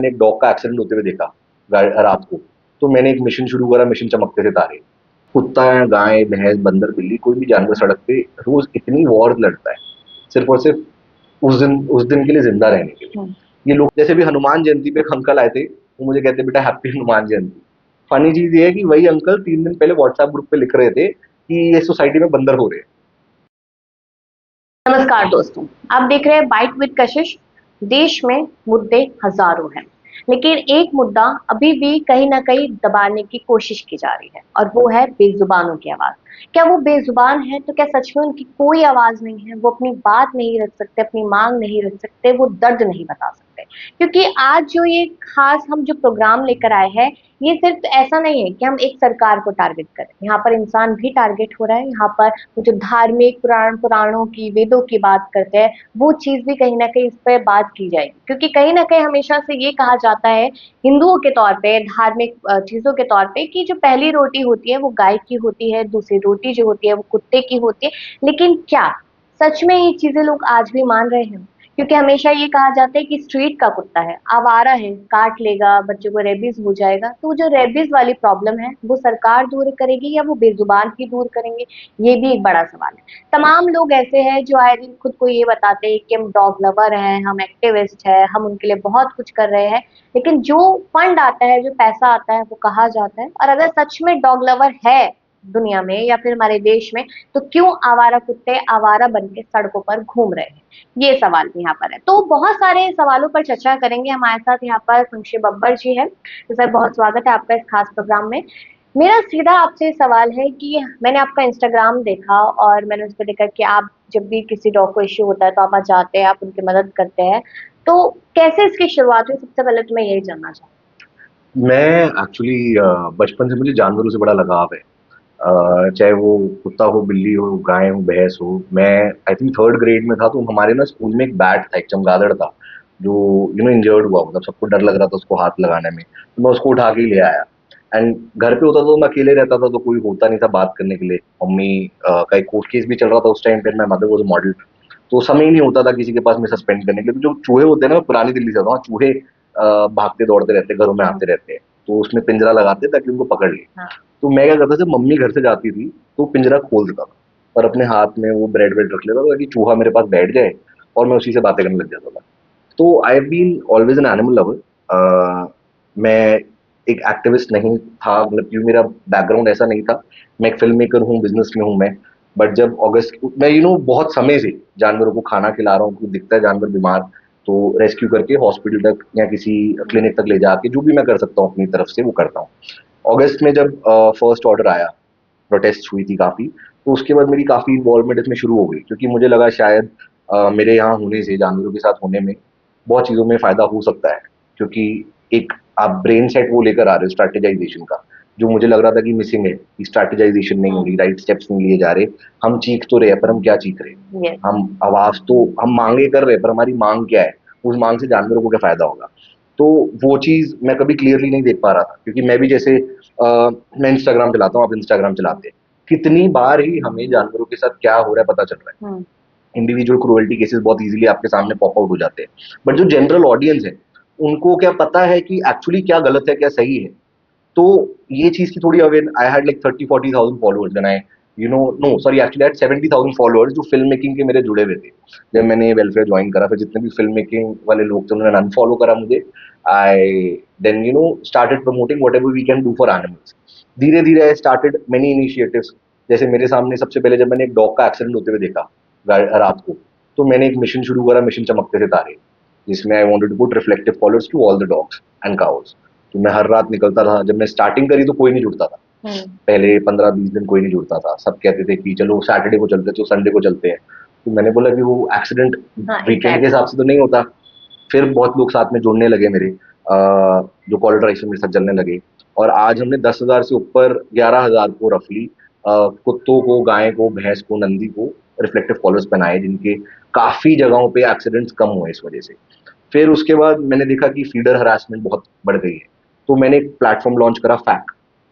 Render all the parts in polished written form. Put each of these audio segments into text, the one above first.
मैंने एक डॉग का एक्सीडेंट होते हुए देखा रात को। तो मैंने एक मिशन शुरू करा, मिशन चमकते से तारे। कुत्ता है, गाय, भैंस, बंदर, बिल्ली, कोई भी जानवर सड़क पे रोज इतनी वॉर लड़ता है, सिर्फ और सिर्फ उस दिन के लिए जिंदा रहने के लिए। ये लोग जैसे भी हनुमान जयंती पे एक अंकल आए थे, वो मुझे कहते बेटा हैप्पी हनुमान जयंती। फनी चीज ये है कि वही अंकल 3 दिन पहले व्हाट्सएप ग्रुप पे लिख रहे थे कि ये सोसाइटी में बंदर हो रहे हैं। नमस्कार दोस्तों, आप देख रहे हैं बाइट विद कशिश। देश में मुद्दे हजारों हैं, लेकिन एक मुद्दा अभी भी कहीं ना कहीं दबाने की कोशिश की जा रही है और वो है बेजुबानों की आवाज। क्या वो बेजुबान है तो क्या सच में उनकी कोई आवाज नहीं है? वो अपनी बात नहीं रख सकते, अपनी मांग नहीं रख सकते, वो दर्द नहीं बता सकते? क्योंकि आज जो ये खास हम जो प्रोग्राम लेकर आए हैं, ये सिर्फ ऐसा नहीं है कि हम एक सरकार को टारगेट करें। यहाँ पर इंसान भी टारगेट हो रहा है। यहाँ पर जो धार्मिक पुराणों की, वेदों की बात करते हैं, वो चीज भी कहीं ना कहीं इस पर बात की जाएगी। क्योंकि कहीं ना कहीं हमेशा से ये कहा जाता है हिंदुओं के तौर पे, धार्मिक चीजों के तौर पे, कि जो पहली रोटी होती है वो गाय की होती है, दूसरी रोटी जो होती है वो कुत्ते की होती है। लेकिन क्या सच में ये चीजें लोग आज भी मान रहे हैं? क्योंकि हमेशा ये कहा जाता है कि स्ट्रीट का कुत्ता है, आवारा है, काट लेगा, बच्चों को रेबीज हो जाएगा। तो जो रेबीज वाली प्रॉब्लम है वो सरकार दूर करेगी या वो बेजुबान ही दूर करेंगे? ये भी एक बड़ा सवाल है। तमाम लोग ऐसे हैं जो आए दिन खुद को ये बताते हैं कि हम डॉग लवर हैं, हम एक्टिविस्ट हैं, हम उनके लिए बहुत कुछ कर रहे हैं। लेकिन जो फंड आता है, जो पैसा आता है, वो कहा जाता है। और अगर सच में डॉग लवर है दुनिया में या फिर हमारे देश में, तो क्यों आवारा कुत्ते आवारा बन के सड़कों पर घूम रहे हैं? ये सवाल भी यहाँ पर है। तो बहुत सारे सवालों पर चर्चा करेंगे। हमारे साथ यहाँ पर संक्षेप बब्बर जी है। तो सर, बहुत स्वागत है आपका इस खास प्रोग्राम में। मेरा सीधा आपसे सवाल है कि मैंने आपका इंस्टाग्राम देखा और मैंने उस पर देखा कि आप जब भी किसी डॉग को इश्यू होता है तो आप वहाँ जाते हैं, आप उनकी मदद करते हैं। तो कैसे इसकी शुरुआत हुई? सबसे पहले तो मैं यही जानना चाहूँ। मैं एक्चुअली बचपन से मुझे जानवरों से बड़ा लगाव है। चाहे वो कुत्ता हो, बिल्ली हो, गाय हो, भैंस हो। मैं आई थिंक थर्ड ग्रेड में था तो हमारे ना स्कूल में एक बैट था, एक चमगादड़ था, जो इंजर्ड हुआ, मतलब सबको डर लग रहा था उसको हाथ लगाने में, तो मैं उसको उठा के ही ले आया। एंड घर पे होता था तो मैं अकेले रहता था तो कोई होता नहीं था बात करने के लिए। मम्मी का एक कोर्ट केस भी चल रहा था उस टाइम पे, मैं मदर वॉज मॉडल, तो समय ही नहीं होता था किसी के पास में सस्पेंड करने के लिए। तो जो चूहे होते हैं ना, मैं पुरानी दिल्ली से आता हूँ, वहाँ चूहे भागते दौड़ते रहते हैं, घरों में आते रहते हैं, तो उसमें पिंजरा लगाते हैं ताकि उनको पकड़ ले। हाँ। तो मैं क्या करता, जब मम्मी घर से जाती थी तो पिंजरा खोल देता था और अपने हाथ में वो ब्रेड वेड रख लेता था ताकि चूहा मेरे पास बैठ जाए और मैं उसी से बातें करने लग जाता था। तो I have been always an animal lover. मैं एक एक्टिविस्ट नहीं था, मतलब क्योंकि मेरा बैकग्राउंड ऐसा नहीं था। मैं एक फिल्म मेकर हूँ, बिजनेस में हूँ मैं। बट जब अगस्त, मैं बहुत समय से जानवरों को खाना खिला रहा हूँ, कोई दिखता है जानवर बीमार तो रेस्क्यू करके हॉस्पिटल तक या किसी क्लिनिक तक ले जाके जो भी मैं कर सकता हूँ अपनी तरफ से वो करता हूँ। अगस्त में जब फर्स्ट ऑर्डर आया, प्रोटेस्ट हुई थी काफी, तो उसके बाद मेरी काफी इन्वॉल्वमेंट इसमें शुरू हो गई, क्योंकि मुझे लगा शायद मेरे यहाँ होने से, जानवरों के साथ होने में बहुत चीजों में फायदा हो सकता है। क्योंकि एक आप ब्रेन सेट वो लेकर आ रहे हो स्ट्रैटेजाइजेशन का, जो मुझे लग रहा था कि मिसिंग है, कि स्ट्रैटेजाइजेशन नहीं हो रही, राइट स्टेप्स नहीं लिए जा रहे। हम चीख तो रहे हैं पर हम क्या चीख रहे हैं? Yes. हम आवाज तो हम मांगे कर रहे हैं पर हमारी मांग क्या है? उस मांग से जानवरों को क्या फायदा होगा? तो वो चीज मैं कभी क्लियरली नहीं देख पा रहा था, क्योंकि मैं भी जैसे मैं इंस्टाग्राम चलाता हूँ, आप इंस्टाग्राम चलाते हैं, कितनी बार ही हमें जानवरों के साथ क्या हो रहा है पता चल रहा है। इंडिविजुअल क्रुएल्टी केसेस बहुत इजीली आपके सामने पॉप आउट हो जाते हैं, बट जो जनरल ऑडियंस है उनको क्या पता है कि एक्चुअली क्या गलत है, क्या सही है? तो ये चीज की थोड़ी aware, I had like 30-40,000 followers when I know sorry actually I had 70,000 followers जो फिल्म मेकिंग के मेरे जुड़े हुए थे। जब मैंने वेलफेयर ज्वाइन करा, फिर जितने भी फिल्म मेकिंग वाले लोग थे उन्होंने अनफॉलो करा मुझे। I then started promoting whatever we can do for animals. धीरे धीरे आई स्टार्टेड मेनी इनिशिएटिव्स। जैसे मेरे सामने सबसे पहले जब मैंने एक डॉग का एक्सीडेंट होते हुए देखा रात को, तो मैंने एक मिशन शुरू करा, मिशन चमकते से तारे, जिसमें I wanted to put reflective colours to all the dogs and cows. तो मैं हर रात निकलता था। जब मैं स्टार्टिंग करी तो कोई नहीं जुड़ता था, पहले 15-20 दिन कोई नहीं जुड़ता था। सब कहते थे कि चलो सैटरडे को चलते, तो संडे को चलते हैं। तो मैंने बोला कि वो एक्सीडेंट हाँ, वीकेंड के हिसाब से तो नहीं होता। फिर बहुत लोग साथ में जुड़ने लगे मेरे, जो कॉलर ड्राइव मेरे साथ चलने लगे। और आज हमने 10,000 से ऊपर, 11,000 को रफली, कुत्तों को, गाय को, भैंस को, नंदी को रिफ्लेक्टिव कॉलर्स पहनाए, जिनके काफी जगहों पे एक्सीडेंट्स कम हुए इस वजह से। फिर उसके बाद मैंने देखा कि फीडर हरासमेंट बहुत बढ़ गई है, तो मैंने एक प्लेटफॉर्म लॉन्च करा, फैक,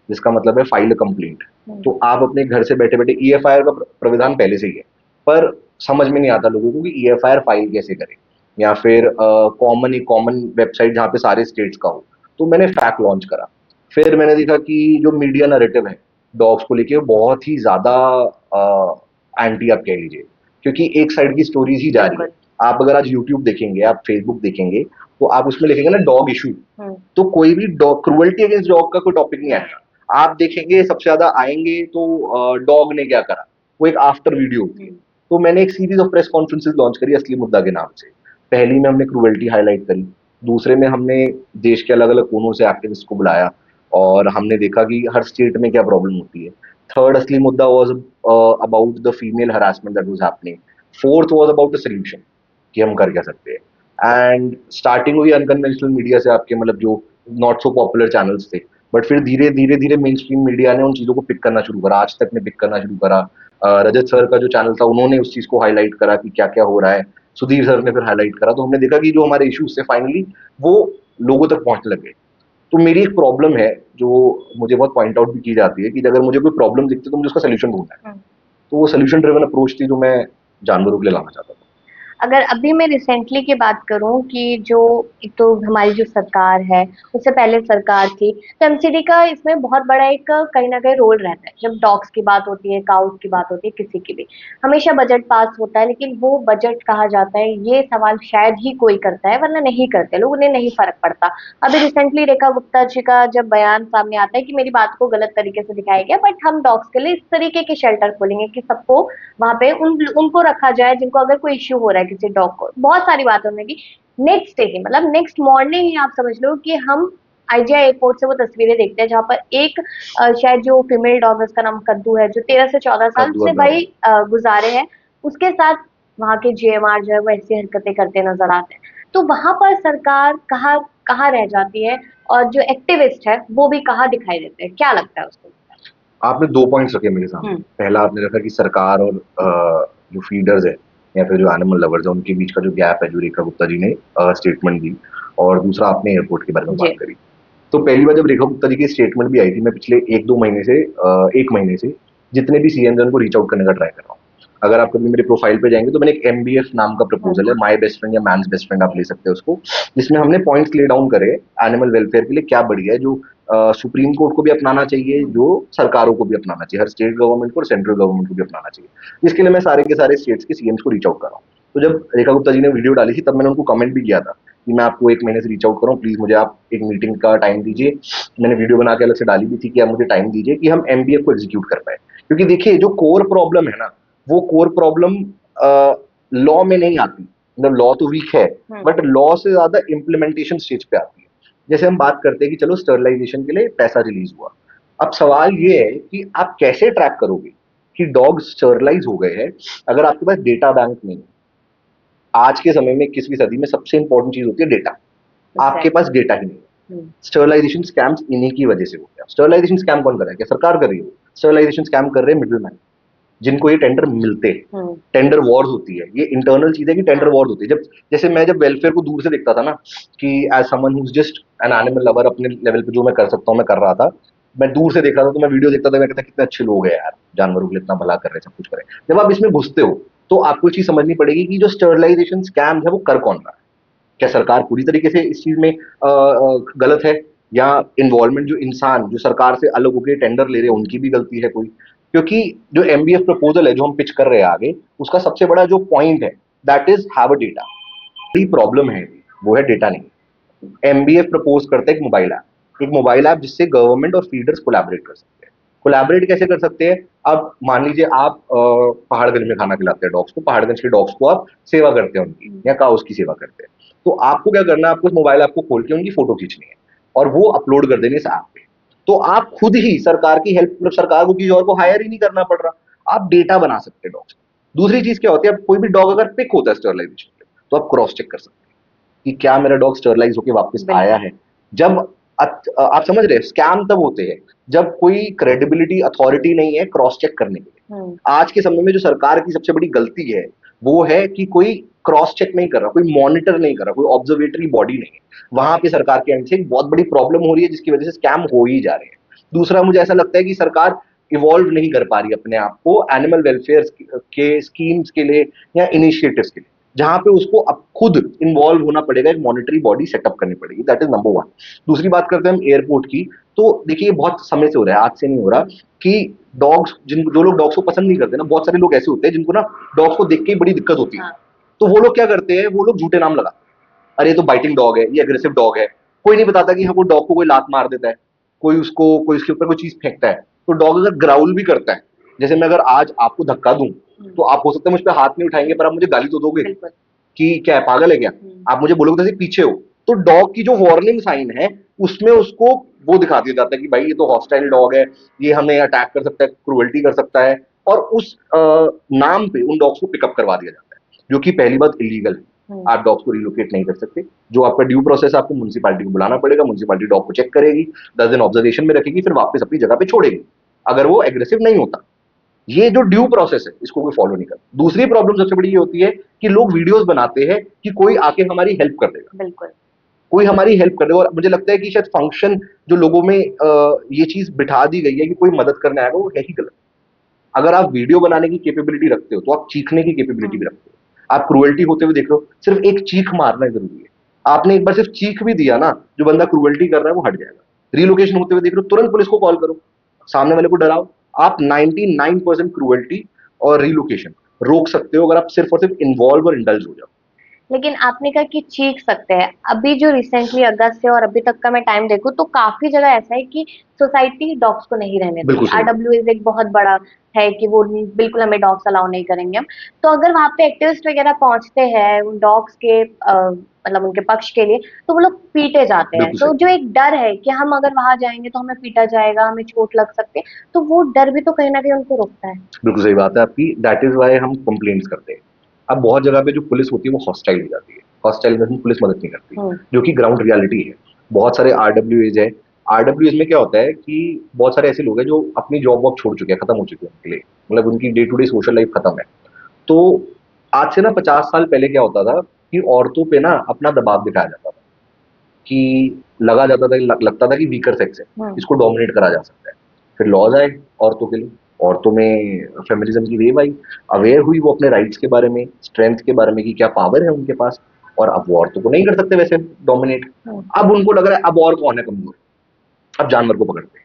जिसका मतलब है फाइल कंप्लेंट। तो आप अपने घर से बैठे बैठे, ईएफआईआर का प्राविधान पहले से ही है, पर समझ में नहीं आता लोगों को कि ईएफआईआर फाइल कैसे करें। या फिर एक कॉमन वेबसाइट जहाँ पे सारे स्टेट्स का हो। तो मैंने फैक्ट लॉन्च करा। फिर मैंने देखा कि जो मीडिया नैरेटिव है डॉग्स को लेके वो बहुत ही ज्यादा एंटी आप कह लीजिए, क्योंकि एक साइड की स्टोरीज ही जा रही है। बिल्कुल। आप अगर आज यूट्यूब देखेंगे, आप फेसबुक देखेंगे, तो आप उसमें लिखेंगे ना डॉग इशू, हम्म। तो कोई भी डॉग क्रुएल्टी अगेंस्ट डॉग का कोई टॉपिक नहीं आएगा। आप देखेंगे सबसे ज्यादा आएंगे तो डॉग ने क्या करा, वो एक आफ्टर वीडियो होती है। तो मैंने एक series of press conferences launch करी असली मुद्दा के नाम से। पहली में हमने क्रुएल्टी हाईलाइट करी, दूसरे में हमने देश के अलग अलग कोनों से एक्टिविस्ट को बुलाया और हमने देखा कि हर स्टेट में क्या प्रॉब्लम होती है। थर्ड असली मुद्दा was about the female harassment that was happening. Fourth was about the solution कि हम कर क्या सकते हैं। एंड स्टार्टिंग हुई अनकन्वेंशनल मीडिया से, आपके मतलब जो नॉट सो पॉपुलर चैनल्स थे, बट फिर धीरे धीरे धीरे मेन स्ट्रीम मीडिया ने उन चीजों को पिक करना शुरू करा, आज तक ने पिक करना शुरू करा। रजत सर का जो चैनल था उन्होंने उस चीज को हाईलाइट करा कि क्या क्या हो रहा है। सुधीर सर ने फिर हाईलाइट करा, तो हमने देखा कि जो हमारे इश्यूज थे फाइनली वो लोगों तक पहुंचने लगे। तो मेरी एक प्रॉब्लम है जो मुझे बहुत पॉइंट आउट भी की जाती है कि अगर मुझे कोई प्रॉब्लम दिखती है तो मुझे उसका सोल्यूशन ढूंढना है। तो वो सोल्यूशन ड्रिवन अप्रोच थी जो मैं जानवरों के लिए लाना चाहता था। अगर अभी मैं रिसेंटली की बात करूं कि जो एक तो हमारी जो सरकार है, उससे पहले सरकार थी, तो एमसीडी का इसमें बहुत बड़ा एक कहीं ना कहीं रोल रहता है। जब डॉग्स की बात होती है, काउस की बात होती है, किसी की भी, हमेशा बजट पास होता है, लेकिन वो बजट कहा जाता है ये सवाल शायद ही कोई करता है, वरना नहीं करते लोग, उन्हें नहीं फर्क पड़ता। अभी रिसेंटली रेखा गुप्ता जी का जब बयान सामने आता है कि मेरी बात को गलत तरीके से दिखाया गया, बट हम डॉग्स के लिए इस तरीके के शेल्टर खोलेंगे कि सबको वहां पे उनको रखा जाए जिनको अगर कोई इश्यू हो रहा है किसी डॉग को, बहुत सारी बात होने की। नेक्स्ट डे ही, मतलब नेक्स्ट मॉर्निंग ही आप समझ लो कि हम आईजीआई एयरपोर्ट से वो तस्वीरें देखते हैं जहां पर एक शायद जो फीमेल डॉग है उसका नाम कद्दू है, जो 13 से 14 साल कद्दू से और भाई गुजारे हैं, उसके साथ वहां के जीएमआर जो है वो ऐसी हरकतें करते नजर आते हैं। तो वहां पर सरकार कहाँ कहाँ रह जाती है, और जो एक्टिविस्ट है वो भी कहाँ दिखाई देते हैं, क्या लगता है उसको? आपने दो पॉइंट्स रखे मेरे सामने। हम्म। पहला आपने रखा कि सरकार और जो फीडर्स है या फिर जो एनिमल लवर्स है उनके बीच का जो गैप है, जो रेखा गुप्ता जी ने स्टेटमेंट दी। और दूसरा आपने एयरपोर्ट के बारे में बात जी। करी। तो पहली बार जब रेखा गुप्ता जी की स्टेटमेंट भी आई थी, मैं पिछले एक दो महीने से एक महीने से जितने भी सीएम उनको रीच आउट करने का ट्राई कर रहा हूँ। अगर आप कभी मेरे प्रोफाइल पे जाएंगे तो मैंने एक एमबीएफ नाम का प्रपोजल है, माई बेस्ट फ्रेंड या मैंस बेस्ट फ्रेंड आप ले सकते हैं उसको, जिसमें हमने पॉइंट्स ले डाउन करे एनिमल वेलफेयर के लिए क्या बढ़िया है, जो सुप्रीम कोर्ट को भी अपनाना चाहिए, जो सरकारों को भी अपनाना चाहिए, हर स्टेट गवर्नमेंट को और सेंट्रल गवर्नमेंट को भी अपनाना चाहिए। इसके लिए मैं सारे के सारे स्टेट्स के सीएम्स को रीच आउट कर रहा हूँ। तो जब रेखा गुप्ता जी ने वीडियो डाली थी तब मैंने उनको कमेंट भी किया था कि मैं आपको एक महीने से रीच आउट कर रहा हूँ, प्लीज मुझे आप एक मीटिंग का टाइम दीजिए। मैंने वीडियो बना के अलग से डाली भी थी कि आप मुझे टाइम दीजिए कि हम एमबीएफ को एग्जीक्यूट कर पाए। क्योंकि देखिए जो कोर प्रॉब्लम है ना, वो कोर प्रॉब्लम लॉ में नहीं आती, मतलब लॉ तो वीक है, बट लॉ से ज्यादा इम्प्लीमेंटेशन स्टेज पे आती है। जैसे हम बात करते हैं कि चलो स्टरलाइजेशन के लिए पैसा रिलीज हुआ, अब सवाल ये है कि आप कैसे ट्रैक करोगे कि डॉग स्टरलाइज हो गए हैं अगर आपके पास डेटा बैंक नहीं है। आज के समय में 21वीं सदी में सबसे इंपॉर्टेंट चीज होती है डेटा। आपके पास डेटा ही नहीं है। स्टरलाइजेशन स्कैम्स इन्हीं की वजह से होते हैं। स्टरलाइजेशन स्कैम कौन कर रहा है? क्या सरकार कर रही है? स्टरलाइजेशन स्कैम कर रहे हैं मिडिल मैन, जिनको ये टेंडर मिलते हैं। टेंडर वॉर्स होती है, ये इंटरनल चीज है कि टेंडर वॉर्स होती है। जब जैसे मैं जब वेलफेयर को दूर से देखता था ना, कि as someone who is just an animal lover, अपने लेवल पे जो मैं कर सकता हूँ मैं कर रहा था। मैं दूर से देख रहा था तो मैं वीडियो देखता था, मैं कहता कितने अच्छे लोग हैं यार, जानवरों के लिए इतना भला कर रहे हैं, सब कुछ कर रहे हैं। जब आप इसमें घुसते हो तो आपको चीज समझनी पड़ेगी कि जो स्टरलाइजेशन स्कैम है वो कर कौन रहा है। क्या सरकार पूरी तरीके से इस चीज में गलत है, या इन्वॉल्वमेंट जो इंसान जो सरकार से अलग होकर टेंडर ले रहे हैं उनकी भी गलती है कोई? क्योंकि जो एमबीएफ प्रपोजल है जो हम पिच कर रहे हैं आगे, उसका सबसे बड़ा जो पॉइंट है that is have a data. बड़ी प्रॉब्लम है वो है डेटा नहीं। एमबीएफ प्रपोज करता है एक मोबाइल ऐप, एक मोबाइल ऐप जिससे गवर्नमेंट और फीडर्स कोलैबोरेट कर सकते हैं। कोलैबोरेट कैसे कर सकते हैं? अब मान लीजिए आप पहाड़गंज में खाना खिलाते हैं डॉग्स को, पहाड़गंज के डॉग्स को आप सेवा करते हैं उनकी, या काउस की सेवा करते हैं, तो आपको क्या करना है? आपको उस मोबाइल ऐप को खोल के उनकी फोटो खींचनी है और वो अपलोड कर देनी इस ऐप पे। तो आप खुद ही सरकार की हेल्प, मतलब सरकार को किसी और को हायर ही नहीं करना पड़ रहा, आप डेटा बना सकते हैं डॉग्स का। दूसरी चीज क्या होती है, अब कोई भी डॉग अगर पिक होता है स्टरलाइजेशन पे, तो आप क्रॉस चेक कर सकते हैं कि क्या मेरा डॉग स्टरलाइज होकर वापस आया है। जब आप समझ रहे हैं, स्कैम तब होते हैं जब कोई क्रेडिबिलिटी अथॉरिटी नहीं है क्रॉस चेक करने के लिए। आज के समय में जो सरकार की सबसे बड़ी गलती है वो है कि कोई क्रॉस चेक नहीं कर रहा, कोई मॉनिटर नहीं कर रहा, कोई ऑब्जर्वेटरी बॉडी नहीं है। वहां पे सरकार के एंड से एक बहुत बड़ी प्रॉब्लम हो रही है जिसकी वजह से स्कैम हो ही जा रहे हैं। दूसरा, मुझे ऐसा लगता है कि सरकार इवॉल्व नहीं कर पा रही अपने आप को एनिमल वेलफेयर के स्कीम्स के लिए या इनिशिएटिव्स के लिए। जहां पे उसको अब खुद इन्वॉल्व होना पड़ेगा, एक मॉनिटरी बॉडी सेटअप करनी पड़ेगी। That is number one. दूसरी बात करते हैं हम एयरपोर्ट की। तो देखिए बहुत समय से हो रहा है, आज से नहीं हो रहा, कि डॉग्स, जिन जो लोग डॉग्स को पसंद नहीं करते ना, बहुत सारे लोग ऐसे होते हैं जिनको ना डॉग्स को देख के ही बड़ी दिक्कत होती है। हाँ। तो वो लोग क्या करते हैं, वो लोग झूठे नाम लगाते हैं। अरे ये तो बाइटिंग डॉग है, ये अग्रेसिव डॉग है। कोई नहीं बताता कि हाँ वो डॉग को कोई लात मार देता है, कोई उसके ऊपर कोई चीज फेंकता है। तो डॉग अगर ग्राउल भी करता है, जैसे मैं अगर आज आपको धक्का दूं, तो आप हो सकता है मुझ पर हाथ नहीं उठाएंगे, पर आप मुझे गाली तो दोगे कि क्या है, पागल है क्या। आप मुझे बोलोगे तो पीछे हो। तो डॉग की जो वार्निंग साइन है, उसमें उसको वो दिखा दिया जाता है कि भाई ये तो हॉस्टाइल डॉग है, ये हमें अटैक कर सकता है, क्रूअल्टी कर सकता है। और उस नाम पे उन डॉग्स को पिकअप करवा दिया जाता है, जो कि पहली बात इलीगल है। आप डॉग्स को रिलोकेट नहीं कर सकते। जो आपका ड्यू प्रोसेस है, आपको म्यूनिसिपालिटी को बुलाना पड़ेगा, म्यूनिसिपालिटी डॉग को चेक करेगी, 10 दिन ऑब्जर्वेशन में रखेगी, फिर वापस अपनी जगह पे छोड़ेगी, अगर वो एग्रेसिव नहीं होता। ये जो ड्यू प्रोसेस है, इसको कोई फॉलो नहीं करता। दूसरी प्रॉब्लम सबसे बड़ी ये होती है कि लोग वीडियोस बनाते हैं कि कोई आके हमारी हेल्प कर देगा, बिल्कुल। कोई हमारी हेल्प कर देगा। और मुझे लगता है कि शायद फंक्शन जो लोगों में ये चीज बिठा दी गई है कि कोई मदद करने आएगा, वो है ही गलत। अगर आप वीडियो बनाने की कैपेबिलिटी रखते हो, तो आप चीखने की कैपेबिलिटी भी रखते हो। आप क्रुएल्टी होते हुए देख लो, सिर्फ एक चीख मारना जरूरी है। आपने एक बार सिर्फ चीख भी दिया ना, जो बंदा क्रुएल्टी कर रहा है वो हट जाएगा। रिलोकेशन होते हुए देख लो, तुरंत पुलिस को कॉल करो, सामने वाले को डराओ। आप 99% क्रुएल्टी और रिलोकेशन रोक सकते हो, अगर आप सिर्फ और सिर्फ इन्वॉल्व और इंडल्ज हो जाओ। लेकिन आपने कहा कि चीख सकते हैं, अभी जो रिसेंटली अगस्त से और अभी तक का मैं टाइम देखूं तो काफी जगह ऐसा है कि सोसाइटी डॉग्स को नहीं रहने देती। बिल्कुल सही बात। आरडब्ल्यूएज एक बहुत बड़ा है कि वो बिल्कुल हमें डॉग्स अलाउ नहीं करेंगे हम। तो अगर वहां पे एक्टिविस्ट वगैरह पहुंचते हैं उन डॉग्स के मतलब उनके पक्ष के लिए, तो वो लोग पीटे जाते हैं। बिल्कुल तो सही। जो एक डर है कि हम अगर वहां जाएंगे तो हमें पीटा जाएगा, हमें चोट लग सकती है, तो वो डर भी तो कहीं ना कहीं उनको रोकता है। बिल्कुल सही बात है आपकी। दैट इज वाई हम कंप्लेंट्स करते हैं। अब बहुत जगह पे जो पुलिस होती है वो हॉस्टाइल हो जाती है। हॉस्टाइल में पुलिस मदद नहीं करती, जो कि ग्राउंड रियलिटी है। बहुत सारे आरडब्ल्यूएज है। आरडब्ल्यूएज में क्या होता है कि बहुत सारे ऐसे लोग हैं जो अपनी जॉब वॉब छोड़ चुके हैं, खत्म हो चुके हैं उनके लिए, मतलब उनकी day to day social life खत्म है। तो आज से ना 50 साल पहले क्या होता था कि औरतों पे ना अपना दबाव दिखाया जाता था, कि लगा जाता था, लगता था कि वीकर सेक्स है, इसको डोमिनेट करा जा सकता है। फिर लॉज आए औरतों के लिए, औरतों में फेमिनिज्म की वेव आई, अवेयर हुई वो अपने राइट्स के बारे में, स्ट्रेंथ के बारे में, कि क्या पावर है उनके पास। और अब वो औरतों को नहीं कर सकते वैसे डोमिनेट। अब उनको लग रहा है अब और कौन है कमजोर, अब जानवर को पकड़ते हैं,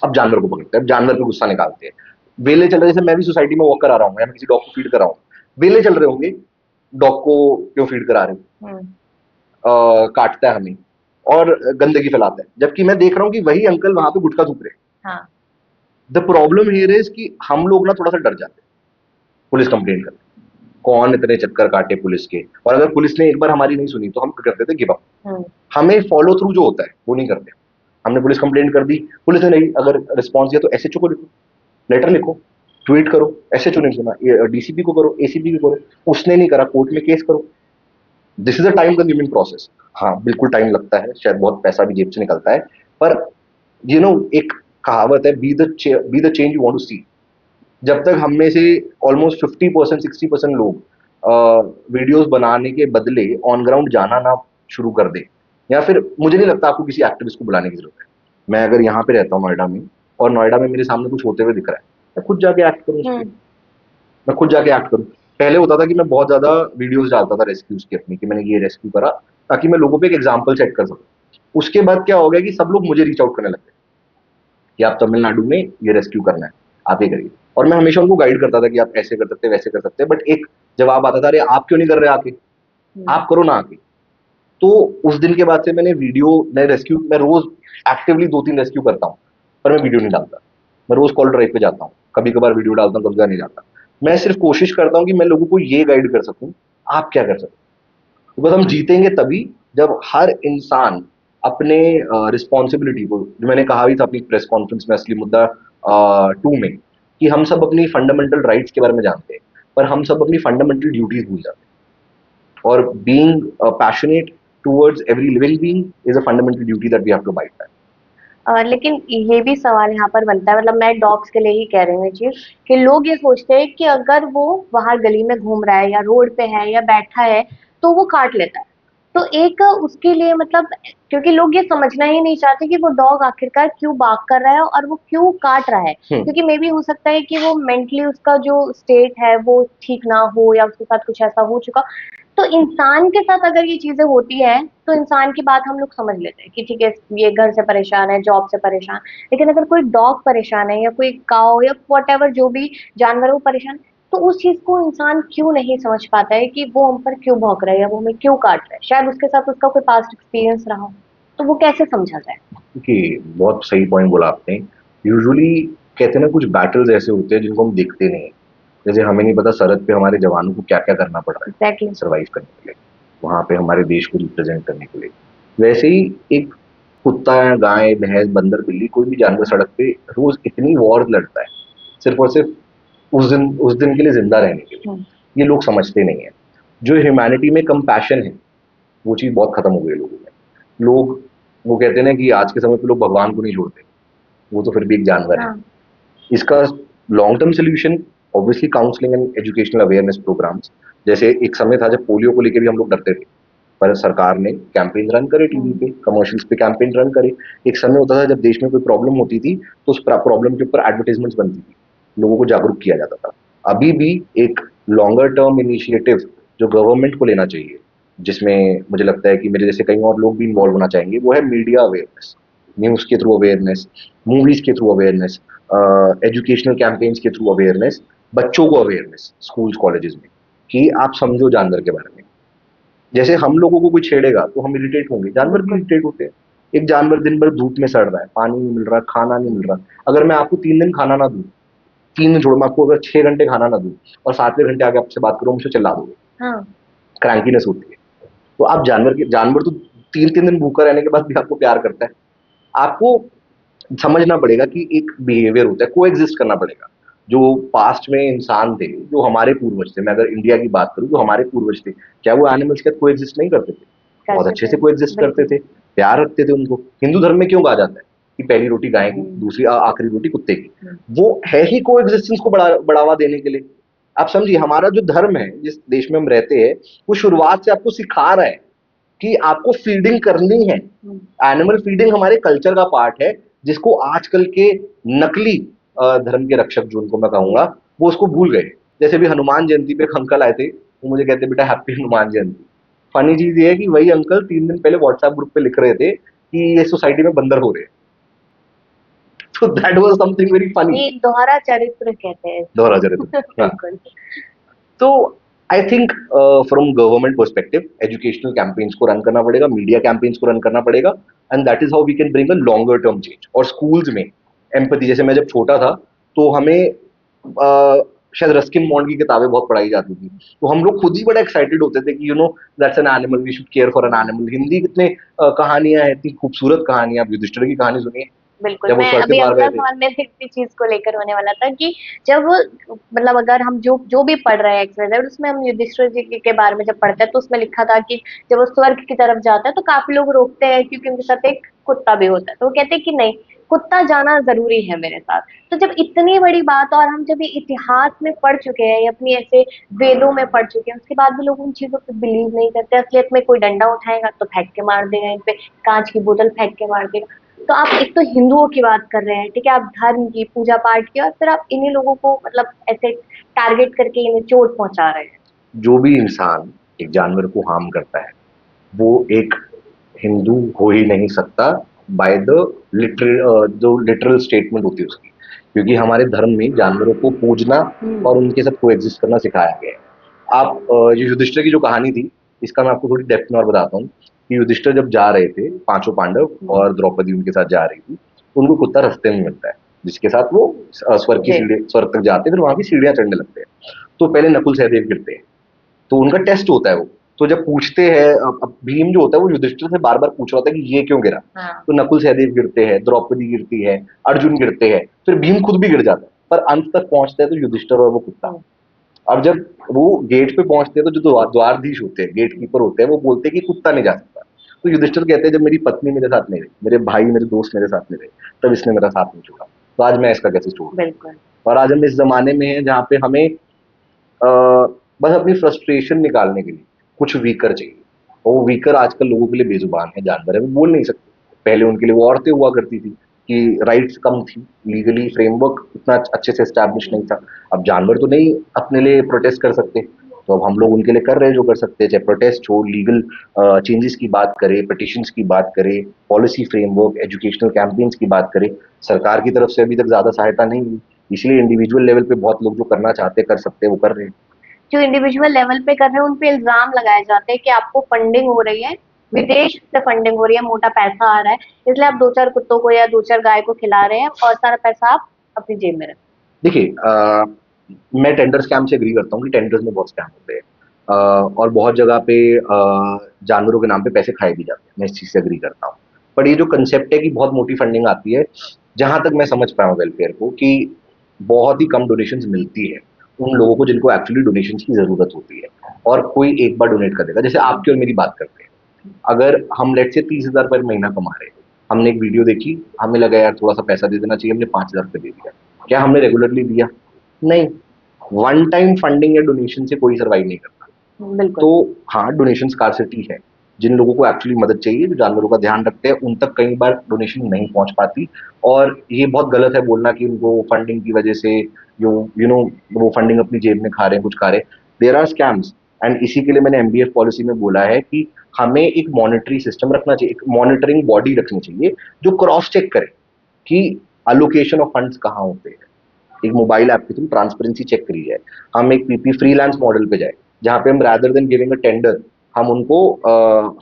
अब जानवर को पकड़ते हैं, अब जानवर पे गुस्सा निकालते हैं। वेले चल रहे, जैसे मैं भी सोसाइटी में वॉक करा रहा हूँ या मैं किसी डॉग को फीड कर रहा हूँ, वेले चल रहे होंगे, डॉग को क्यों फीड करा रहे हो, काटता है हमें और गंदगी फैलाता है, जबकि मैं देख रहा हूँ कि वही अंकल वहां पे गुटखा थूक रहे हैं। हाँ। द प्रॉब्लम हियर इज कि हम लोग ना थोड़ा सा डर जाते हैं पुलिस कंप्लेंट करते, कौन इतने चक्कर काटे पुलिस के। और अगर पुलिस ने एक बार हमारी नहीं सुनी तो हम कर देते गिव अप। हमें फॉलो थ्रू जो होता है वो नहीं करते। हमने पुलिस कंप्लेंट कर दी, पुलिस ने नहीं अगर रिस्पॉन्स दिया तो एसएचओ को लिखो, लेटर लिखो, ट्वीट करो। एसएचओ ने सुना, डीसीपी को करो, एसीपी को करो, उसने नहीं करा, कोर्ट में केस करो। This is a time consuming process. हाँ बिल्कुल टाइम लगता है, शायद बहुत पैसा भी जेब से निकलता है, पर एक कहावत है, be the change you want to see. जब तक हम में से ऑलमोस्ट 50% 60% लोग वीडियोस बनाने के बदले ऑन ग्राउंड जाना ना शुरू कर दे, या फिर मुझे नहीं लगता आपको किसी एक्टिविस्ट को बुलाने की जरूरत है। मैं अगर यहाँ पे रहता हूँ नोएडा में, और नोएडा में मेरे सामने कुछ होते हुए दिख रहा है, मैं खुद जाके एक्ट करूँ उस पर। मैं खुद जाके एक्ट करूँ। पहले होता था कि मैं बहुत ज्यादा वीडियोस डालता था रेस्क्यूज की अपनी, कि मैंने ये रेस्क्यू करा, ताकि मैं लोगों पे एक एग्जाम्पल सेट कर सकूं। उसके बाद क्या हो गया कि सब लोग मुझे रीच आउट करने लगे कि आप तमिलनाडु में ये रेस्क्यू करना है, आप ये करिए। और मैं हमेशा उनको गाइड करता था कि आप ऐसे कर सकते हैं, वैसे कर सकते हैं, बट एक जवाब आता था, अरे आप क्यों नहीं कर रहे आके, आप करो ना आके। तो उस दिन के बाद से मैंने वीडियो, मैं रोज एक्टिवली 2-3 रेस्क्यू करता हूँ, पर मैं वीडियो नहीं डालता। मैं रोज कॉल ड्राइव पे जाता हूँ, कभी कभार वीडियो डालता हूँ, कभी कभार नहीं डालता। मैं सिर्फ कोशिश करता हूँ कि मैं लोगों को ये गाइड कर सकूं, आप क्या कर सकते हैं। बिकॉज हम जीतेंगे तभी जब हर इंसान अपने रिस्पॉन्सिबिलिटी को, जो मैंने कहा भी था अपनी प्रेस कॉन्फ्रेंस में असली मुद्दा 2 में, कि हम सब अपनी फंडामेंटल राइट्स के बारे में जानते हैं, पर हम सब अपनी फंडामेंटल ड्यूटीज भूल जाते हैं। और being passionate towards every living being is a fundamental duty that we have to abide by. लेकिन ये भी सवाल यहाँ पर बनता है, मतलब मैं डॉग्स के लिए ही कह रही हूँ ये चीज, कि लोग ये सोचते हैं कि अगर वो बाहर गली में घूम रहा है या रोड पे है या बैठा है तो वो काट लेता है। तो एक उसके लिए मतलब, क्योंकि लोग ये समझना ही नहीं चाहते कि वो डॉग आखिरकार क्यों बार्क कर रहा है और वो क्यों काट रहा है, क्योंकि मे बी हो सकता है कि वो मेंटली उसका जो स्टेट है वो ठीक ना हो, या उसके साथ कुछ ऐसा हो चुका। तो इंसान के साथ अगर ये चीजें होती है तो इंसान की बात हम लोग समझ लेते हैं कि ठीक है, ये घर से परेशान है, जॉब से परेशान। लेकिन अगर कोई डॉग परेशान है या कोई काऊ या वॉट जो भी जानवर है वो परेशान है, तो उस चीज को इंसान क्यों नहीं समझ पाता है कि वो हम पर क्यों भौंक रहा है या वो हमें क्यों काट रहा है। शायद उसके साथ उसका कोई पास्ट एक्सपीरियंस रहा हो, तो वो कैसे समझा जाए। कि बहुत सही पॉइंट बोला आपने। यूजुअली कहते हैं ना, कुछ बैटल्स ऐसे होते हैं जिनको हम देखते नहीं हैं। जैसे हमें नहीं पता सरहद पे हमारे जवानों को क्या क्या करना पड़ रहा है एग्जैक्टली। सर्वाइव करने के लिए, वहां पे हमारे देश को रिप्रेजेंट करने के लिए। वैसे ही एक कुत्ता या गाय भैंस बंदर बिल्ली कोई भी जानवर सड़क पे रोज इतनी वॉर लड़ता है सिर्फ और सिर्फ उस दिन के लिए जिंदा रहने के लिए। ये लोग समझते नहीं है। जो ह्यूमैनिटी में कंपैशन है वो चीज बहुत खत्म हो गई है लोगों में। लोग वो कहते हैं ना कि आज के समय पे लोग भगवान को नहीं छोड़ते, वो तो फिर भी एक जानवर है। हाँ। इसका long term solution obviously counselling and educational awareness programmes. जैसे एक समय था जब पोलियो को लेकर भी हम लोग डरते थे, पर सरकार ने कैंपेन रन करे, टीवी पे कमर्शियल्स पे कैंपेन रन करे। एक समय होता था जब देश में कोई प्रॉब्लम होती थी तो उस प्रॉब्लम के ऊपर एडवर्टाइजमेंट्स बनती थी, लोगों को जागरूक किया जाता था। अभी भी एक लॉन्गर टर्म इनिशिएटिव जो गवर्नमेंट को लेना चाहिए, जिसमें मुझे लगता है कि मेरे जैसे कई और लोग भी इन्वॉल्व होना चाहेंगे, वो है मीडिया अवेयरनेस। न्यूज के थ्रू अवेयरनेस, मूवीज के थ्रू अवेयरनेस, एजुकेशनल कैंपेन्स के थ्रू अवेयरनेस, बच्चों को अवेयरनेस स्कूल्स कॉलेजेस में, कि आप समझो जानवर के बारे में। जैसे हम लोगों को कोई छेड़ेगा तो हम इरिटेट होंगे, जानवर भी बिल्कुल। इरिटेट होते हैं। एक जानवर दिन भर धूप में सड़ रहा है, पानी नहीं मिल रहा, खाना नहीं मिल रहा। अगर मैं आपको 3 दिन खाना ना दूं, 3 दिन छोड़ो, मैं आपको अगर 6 घंटे खाना ना दूं और 7वें घंटे आके आपसे बात करूं, मुझे चिल्ला दोगे, हाँ। क्रैंकीनेस होती है। तो आप जानवर तो 3 3 दिन भूखा रहने के बाद भी आपको प्यार करता है। आपको समझना पड़ेगा कि एक बिहेवियर होता है, को एग्जिस्ट करना पड़ेगा। जो पास्ट में इंसान थे, जो हमारे पूर्वज थे, मैं अगर इंडिया की बात करूं, जो हमारे पूर्वज थे, क्या वो एनिमल्स के साथ को एग्जिस्ट नहीं करते थे? बहुत करते अच्छे थे। से को एग्जिस्ट करते बिल्कुल। थे, प्यार रखते थे उनको। हिंदू धर्म में क्यों कहा जाता है कि पहली रोटी गाय की, दूसरी आखिरी रोटी कुत्ते की? वो है ही को एग्जिस्टेंस को बढ़ावा देने के लिए। आप समझिए, हमारा जो धर्म है, जिस देश में हम रहते हैं, वो शुरुआत से आपको सिखा रहा है कि आपको फीडिंग करनी है। एनिमल फीडिंग हमारे कल्चर का पार्ट है, जिसको आजकल के नकली धर्म के रक्षक, जो उनको मैं कहूंगा, वो उसको भूल गए। जैसे भी हनुमान जयंती पे एक अंकल आए थे, वो मुझे कहते बेटा हैप्पी हनुमान जयंती। फनी चीज ये है कि वही अंकल 3 दिन पहले व्हाट्सएप ग्रुप पे लिख रहे थे कि ये सोसाइटी में बंदर हो रहे हैं। तो that was something very funny. ये दोहरा चरित्र कहते हैं दोहरा इसको। चरित्र, हाँ। बिल्कुल। तो I think from government perspective educational campaigns को रन करना पड़ेगा, मीडिया कैंपेन्स को रन करना पड़ेगा, and that is how we can bring a longer term change. और स्कूल्स में एम्पैथी, जैसे मैं जब छोटा था तो हमें शायद रस्किन बॉन्ड की किताबें बहुत पढ़ाई जाती थी, तो हम लोग खुद ही बड़ा एक्साइटेड होते थे कि that's an animal, we should care for an animal. Hindi कितने कहानियां हैं, इतनी खूबसूरत कहानियां। आप युधिष्ठिर की कहानी सुनिए, बिल्कुल, जब वो मैं स्वर्ग के अभी द्वार अगला गए थे। सवाल मेरे इसी चीज को लेकर होने वाला था कि जब मतलब अगर हम जो जो भी पढ़ रहे हैं XYZ, उसमें हम युधिष्ठिर जी के बारे में जब पढ़ते हैं तो उसमें लिखा था कि जब वो स्वर्ग की तरफ जाता है तो काफी लोग रोकते हैं क्योंकि उनके साथ एक कुत्ता भी होता है, तो वो कहते हैं कि नहीं, कुत्ता जाना जरूरी है मेरे साथ। तो जब इतनी बड़ी बात, और हम जब ये इतिहास में पढ़ चुके हैं या अपनी ऐसे वेदों में पढ़ चुके हैं, उसके बाद भी लोग उन चीजों पर बिलीव नहीं करते। असलियत में कोई डंडा उठाएगा तो फेंक के मार देगा, इन पे कांच की बोतल फेंक के मार देगा। तो आप एक तो हिंदुओं की बात कर रहे हैं, ठीक है, आप धर्म की पूजा पाठ की, और फिर आप इन्हीं लोगों को मतलब ऐसे टारगेट करके इन्हें चोट पहुंचा रहे हैं। जो भी इंसान एक जानवर को हार्म करता है, वो एक हिंदू हो ही नहीं सकता, बाय द लिटरल, जो लिटरल स्टेटमेंट होती है उसकी। क्योंकि हमारे धर्म में जानवरों को पूजना और उनके साथ कोएग्जिस्ट करना सिखाया गया है। आप ये युधिष्ठिर की जो कहानी थी, इसका मैं आपको थोड़ी डेप्थ में और बताता हूँ कि युधिष्ठिर जब जा रहे थे, पांचों पांडव और द्रौपदी उनके साथ जा रही थी, उनको कुत्ता रास्ते में मिलता है, जिसके साथ वो स्वर्ग की जी। सीढ़ी, स्वर्ग तक जाते हैं, फिर वहां की सीढ़ियां चढ़ने लगते हैं। तो पहले नकुल सहदेव गिरते हैं, तो उनका टेस्ट होता है वो। तो जब पूछते हैं, अब भीम जो होता है वो युधिष्ठिर से बार बार पूछ रहा होता है कि ये क्यों गिरा। हाँ। तो नकुल सहदेव गिरते हैं, द्रौपदी गिरती है, अर्जुन गिरते हैं, फिर भीम खुद भी गिर जाता है, पर अंत तक पहुंचता है तो युधिष्ठिर और वो कुत्ता। अब जब वो गेट पे पहुंचते हैं तो जो द्वारधीश होते हैं, गेट कीपर होते हैं, वो बोलते हैं कि कुत्ता नहीं जा सकता। तो युधिष्ठिर कहते हैं जब मेरी पत्नी मेरे साथ नहीं रही, मेरे भाई मेरे दोस्त मेरे साथ नहीं रहे, तब इसने मेरा साथ नहीं छोड़ा, तो आज मैं इसका कैसे छोड़ूं? बिल्कुल। और आज हम इस जमाने में हैं जहाँ पे हमें बस अपनी फ्रस्ट्रेशन निकालने के लिए कुछ वीकर चाहिए। और वो वीकर आजकल लोगों के लिए बेजुबान है, जानवर है, वो बोल नहीं सकते। पहले उनके लिए वो औरतें हुआ करती थी कि राइट्स कम थी, लीगली फ्रेमवर्क इतना अच्छे से एस्टैब्लिश नहीं था। अब जानवर तो नहीं अपने लिए प्रोटेस्ट कर सकते, तो अब हम लोग उनके लिए कर रहे हैं जो कर सकते हैं, चाहे प्रोटेस्ट हो, लीगल चेंजेस की बात करें, पिटिशंस की बात करें, पॉलिसी फ्रेमवर्क, एजुकेशनल कैंपेन्स की बात करें। सरकार की तरफ से अभी तक ज्यादा सहायता नहीं हुई, इसलिए इंडिविजुअल लेवल पे बहुत लोग जो करना चाहते हैं, कर सकते हैं, वो कर रहे हैं। जो इंडिविजुअल लेवल पे कर रहे हैं उन पे इल्जाम लगाए जाते हैं कि आपको फंडिंग हो रही है, विदेश से फंडिंग हो रही है, मोटा पैसा आ रहा है, इसलिए आप दो चार कुत्तों को या दो चार गाय को खिला रहे हैं और सारा पैसा आप अपनी जेब में रख। देखिए, मैं टेंडर स्कैम से एग्री करता हूँ कि टेंडर्स में बहुत स्कैम होते हैं, और बहुत जगह पे जानवरों के नाम पे पैसे खाए भी जाते हैं, मैं इस चीज से एग्री करता हूँ। पर ये जो कंसेप्ट है कि बहुत मोटी फंडिंग आती है, जहां तक मैं समझ पाया हूँ वेलफेयर को, कि बहुत ही कम डोनेशंस मिलती है उन लोगों को जिनको एक्चुअली डोनेशंस की जरूरत होती है, और कोई एक बार डोनेट कर देगा। जैसे आपकी और मेरी बात करते हैं, अगर हम लेट से 30,000 पर महीना कमा रहे हैं, हमने एक वीडियो देखी, हमें लगा यार थोड़ा सा पैसा दे देना चाहिए, हमने 5,000 रुपये दे दिया, क्या हमने रेगुलरली दिया? नहीं। वन टाइम फंडिंग या डोनेशन से कोई सर्वाइव नहीं करता। बिल्कुल। तो हाँ, डोनेशन स्कार्सिटी है। जिन लोगों को एक्चुअली मदद चाहिए, जो जानवरों का ध्यान रखते हैं, उन तक कई बार डोनेशन नहीं पहुंच पाती। और ये बहुत गलत है बोलना कि उनको फंडिंग की वजह से जो वो फंडिंग अपनी जेब में खा रहे हैं, कुछ खा रहे हैं। देयर आर स्कैम्स, एंड इसी के लिए मैंने एमबीएफ पॉलिसी में बोला है कि हमें एक मॉनिटरी सिस्टम रखना चाहिए, एक मॉनिटरिंग बॉडी रखनी चाहिए जो क्रॉस चेक करे कि अलोकेशन ऑफ फंड्स कहाँ होते हैं। एक मोबाइल ऐप के थ्रू ट्रांसपेरेंसी चेक करी जाए। हम एक पीपी फ्रीलांस मॉडल पे जाए, जहां पे हम rather than giving a tender, हम उनको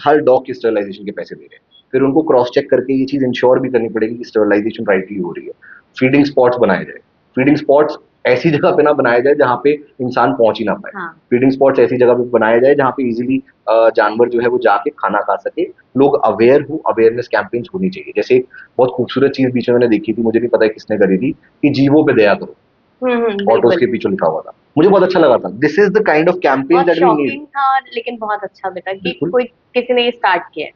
हर डॉग की स्टरलाइजेशन के पैसे दे रहे हैं। फिर उनको क्रॉस चेक करके ये चीज इंश्योर भी करनी पड़ेगी कि स्टरलाइजेशन राइटली हो रही है। फीडिंग स्पॉट्स बनाए जाए। फीडिंग स्पॉट्स ऐसी जगह पे ना बनाया जाए जहां पे इंसान पहुंच ही ना पाए। हाँ। फीडिंग स्पॉट्स ऐसी जगह पे बनाया जाए जहां पे इजीली जानवर जो है वो जाके खाना खा सके। लोग अवेयर हो, अवेयरनेस कैंपेन्स होनी चाहिए। जैसे बहुत खूबसूरत चीज बीच में मैंने देखी थी, मुझे नहीं पता किसने करी थी, कि जीवों पे दया करो, ऑटोस बिल्कुल। के पीछे लिखा हुआ था। मुझे बहुत अच्छा लगा था। This is the kind of campaign बहुत दैट वी नीड। शॉकिंग था लेकिन बहुत अच्छा भी था कि बिल्कुल। कोई किसी ने स्टार्ट किया है।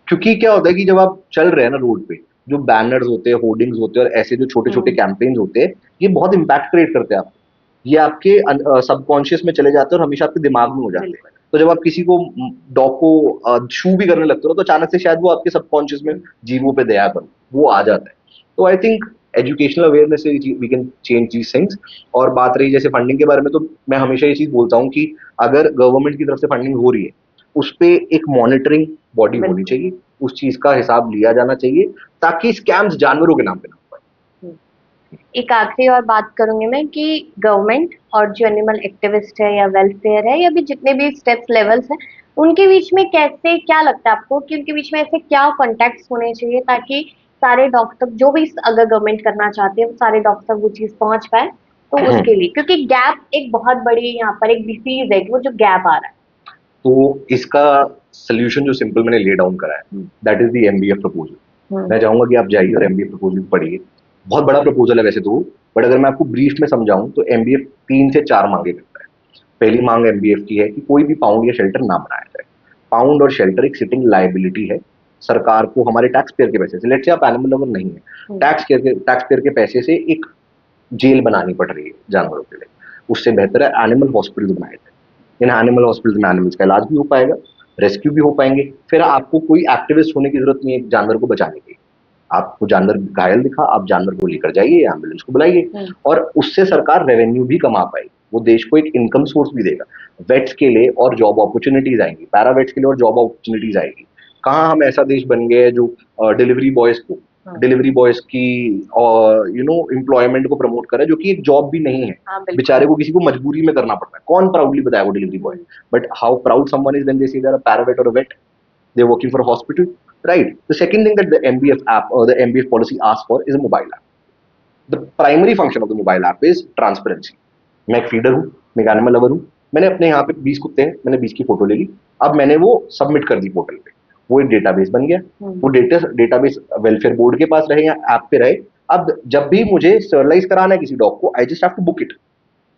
क्योंकि क्या होता है कि जब आप चल रहे हैं ना रोड पे, जो बैनर्स होते हैं, होर्डिंग्स होते हैं, और ऐसे जो छोटे छोटे हम्म। कैंपेन्स होते हैं, ये बहुत इंपैक्ट क्रिएट करते हैं आपको। ये आपके सबकॉन्शियस में चले जाते हैं और हमेशा आपके दिमाग में हो जाते हैं। बिल्कुल। तो जब आप किसी को, डॉग को शू भी करने लगते हो, तो अचानक से शायद वो आपके सबकॉन्शियस में जीवों पे दया करो, वो आ जाता है। तो आई थिंक एजुकेशनल अवेयरनेस से we can change these things. और बात रही जैसे फंडिंग के बारे में, तो मैं हमेशा ये चीज बोलता हूँ कि अगर गवर्नमेंट की तरफ से फंडिंग हो रही है, उस पे एक मॉनिटरिंग बॉडी होनी बिल्कुल। चाहिए, उस चीज का हिसाब लिया जाना चाहिए, ताकि स्कैम्स जानवरों के नाम पे ना हो एक आखिरी और बात करूंगी मैं कि गवर्नमेंट और जो एनिमल एक्टिविस्ट है या वेलफेयर है या भी जितने भी स्टेप्स लेवल्स हैं, उनके बीच में कैसे, क्या लगता है आपको कि उनके बीच में ऐसे क्या कॉन्टैक्ट्स होने चाहिए ताकि सारे डॉक्टर जो भी अगर गवर्नमेंट करना चाहती है वो सारे डॉक्टर वो चीज पहुंच पाए, तो पाए। उसके लिए क्योंकि गैप एक बहुत बड़ी यहाँ पर एक डिसीज है कि वो जो गैप आ रहा है। तो इसका सोल्यूशन जो सिंपल मैंने ले डाउन करा है, that is the MBF proposal. मैं चाहूंगा कि आप जाइए और एमबीएफ प्रपोजल पढ़िए। बहुत बड़ा प्रपोजल है वैसे तो, बट अगर मैं आपको ब्रीफ में समझाऊं तो एमबीएफ 3 से 4 मांगे करता है। पहली मांग एमबीएफ की है कि कोई भी पाउंड या शेल्टर ना बनाया जाए। पाउंड और शेल्टर एक सिटिंग लाइबिलिटी है सरकार को, हमारे टैक्स पेयर के पैसे से। लेट से आप एनिमल लवर नहीं है, टैक्स पेयर के पैसे से एक जेल बनानी पड़ रही है जानवरों के लिए, उससे बेहतर है एनिमल हॉस्पिटल बनाए जाए। इन एनिमल हॉस्पिटल में एनिमल्स का इलाज भी हो पाएगा, रेस्क्यू भी हो पाएंगे। फिर आपको कोई एक्टिविस्ट होने की जरूरत नहीं है जानवर को बचाने की। आपको जानवर घायल दिखा, आप जानवर को लेकर जाइए, एम्बुलेंस को बुलाइए, और उससे सरकार रेवेन्यू भी कमा पाएगी, वो देश को एक इनकम सोर्स भी देगा। वेट्स के लिए और जॉब अपॉर्चुनिटीज आएंगी, पैरावेट्स के लिए और जॉब अपॉर्चुनिटीज आएगी। कहाँ हम ऐसा देश बन गए जो डिलीवरी बॉयज की एम्प्लॉयमेंट को प्रमोट करे, जो कि एक जॉब भी नहीं है, बेचारे को किसी को मजबूरी में करना पड़ता है। कौन प्राउडली बताया वो delivery boy? But how proud someone is when they see there a paravet or a vet, they are working for a hospital, right? The second thing that the MBF app or the MBF policy asks for is a mobile app. The primary function of the mobile app is transparency. मैं एक feeder हूँ, मैं एक animal lover हूँ, मैंने अपने यहाँ पे 20 कुत्ते हैं, मैंने 20 की फोटो ले ली, अब मैंने वो सबमिट कर दी पोर्टल पे, वो एक डेटाबेस बन गया। वो डेटाबेस वेलफेयर बोर्ड के पास रहे या ऐप पे रहे। अब जब भी मुझे स्टरलाइज कराना है किसी डॉग को, I just have to book it,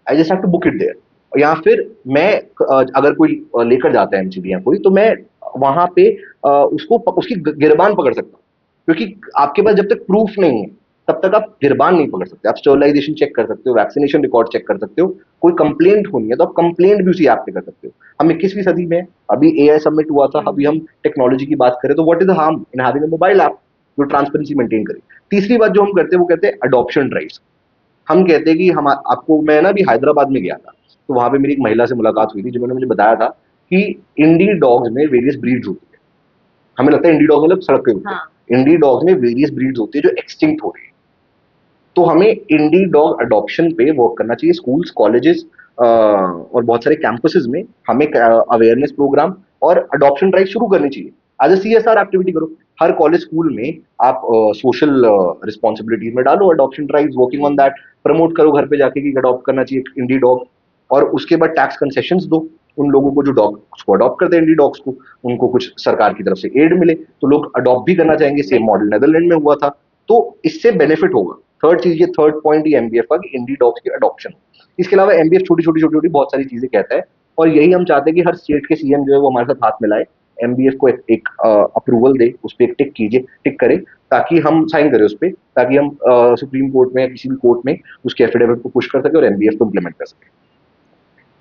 I just have to book it there. या फिर मैं अगर कोई लेकर जाता है एमसीडी या कोई, तो मैं वहां पे उसको उसकी गिरबान पकड़ सकता हूँ, क्योंकि आपके पास जब तक प्रूफ नहीं है, तब तक आप गिरबान नहीं पकड़ सकते, आप स्टरलाइजेशन चेक कर सकते हो, वैक्सीनेशन रिकॉर्ड चेक कर सकते हो, कोई कंप्लेंट होनी है तो आप कंप्लेंट भी उसी ऐप पे कर सकते हो। हम 21वीं सदी में, अभी एआई सबमिट हुआ था, अभी हम टेक्नोलॉजी की बात करें तो what is the harm in having a mobile app जो ट्रांसपेरेंसी मेंटेन करे। तीसरी बात जो हम करते हैं वो कहते हैं अडॉप्शन ड्राइव्स। हम कहते हैं कि हम आपको, मैं ना अभी हैदराबाद में गया था, तो वहां पे मेरी एक महिला से मुलाकात हुई थी जिन्होंने मुझे बताया था कि इंडी डॉग्स में वेरियस ब्रीड्स होती है। हमें लगता है इंडी डॉग मतलब सड़क पे होते हाँ। हैं, इंडी डॉग्स में वेरियस ब्रीड्स होती है जो एक्सटिंक्ट हो रही है। तो हमें इंडी डॉग अडॉप्शन पे वर्क करना चाहिए, स्कूल्स, कॉलेजेस और बहुत सारे कैंपसेस में हमें अवेयरनेस प्रोग्राम और अडॉप्शन ड्राइव शुरू करनी चाहिए। एज अ सीएसआर एक्टिविटी करो, हर कॉलेज स्कूल में आप सोशल रिस्पॉन्सिबिलिटीज में डालो adoption drive, working on that, promote करो घर पे जाके कि अडॉप्ट करना चाहिए इंडी डॉग। और उसके बाद टैक्स कंसेशंस दो उन लोगों को जो डॉग उसको अडॉप्ट करते हैं, इंडी डॉग्स को, उनको कुछ सरकार की तरफ से एड मिले तो लोग अडॉप्ट भी करना चाहेंगे। सेम मॉडल नेदरलैंड में हुआ था, तो इससे बेनिफिट होगा। थर्ड चीज, ये थर्ड पॉइंट ये एमबीएफ का कि इंडी डॉग्स की अडॉप्शन। इसके अलावा एमबीएफ छोटी छोटी छोटी छोटी बहुत सारी चीजें कहता है, और यही हम चाहते हैं कि हर स्टेट के सीएम जो है वो हमारे साथ हाथ मिलाए, एमबीएफ को एक अप्रूवल दे, उस पर एक टिक कीजिए, टिक करे, ताकि हम साइन करें उस पर, ताकि हम सुप्रीम कोर्ट में या किसी भी कोर्ट में उसके एफिडेविट को पुश कर सके और एमबीएफ को इम्प्लीमेंट कर सके।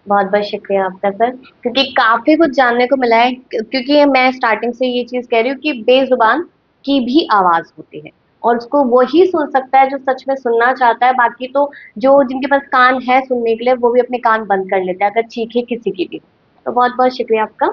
बहुत बहुत शुक्रिया आपका सर, क्योंकि काफी कुछ जानने को मिला है। क्योंकि मैं स्टार्टिंग से ये चीज कह रही हूँ कि बेजुबान की भी आवाज होती है, और उसको वही सुन सकता है जो सच में सुनना चाहता है। बाकी तो जो जिनके पास कान है सुनने के लिए, वो भी अपने कान बंद कर लेते हैं अगर चीखे किसी की भी। तो बहुत बहुत शुक्रिया आपका।